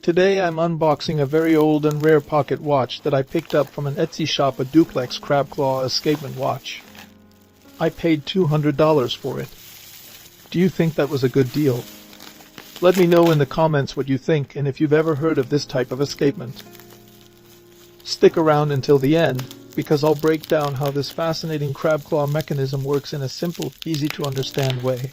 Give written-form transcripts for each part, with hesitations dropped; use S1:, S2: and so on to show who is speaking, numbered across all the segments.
S1: Today I'm unboxing a very old and rare pocket watch that I picked up from an Etsy shop, a Duplex crab claw escapement watch. I paid $200 for it. Do you think that was a good deal? Let me know in the comments what you think and if you've ever heard of this type of escapement. Stick around until the end, because I'll break down how this fascinating crab claw mechanism works in a simple, easy to understand way.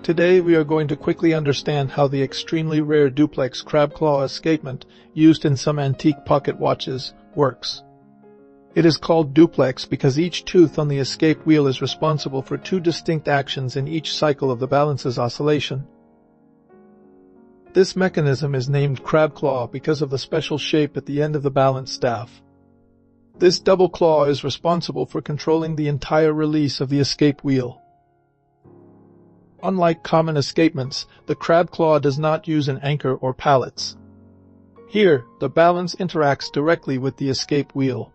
S1: Today we are going to quickly understand how the extremely rare Duplex crab claw escapement used in some antique pocket watches works. It is called duplex because each tooth on the escape wheel is responsible for two distinct actions in each cycle of the balance's oscillation. This mechanism is named crab claw because of the special shape at the end of the balance staff. This double claw is responsible for controlling the entire release of the escape wheel. Unlike common escapements, the crab claw does not use an anchor or pallets. Here, the balance interacts directly with the escape wheel.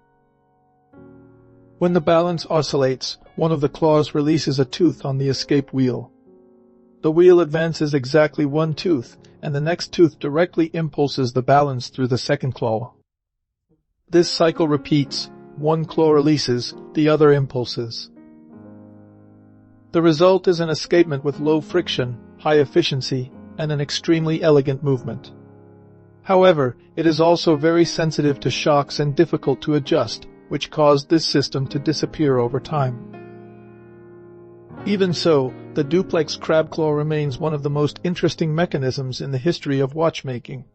S1: When the balance oscillates, one of the claws releases a tooth on the escape wheel. The wheel advances exactly one tooth, and the next tooth directly impulses the balance through the second claw. This cycle repeats. One claw releases, the other impulses. The result is an escapement with low friction, high efficiency, and an extremely elegant movement. However, it is also very sensitive to shocks and difficult to adjust, which caused this system to disappear over time. Even so, the duplex crab claw remains one of the most interesting mechanisms in the history of watchmaking.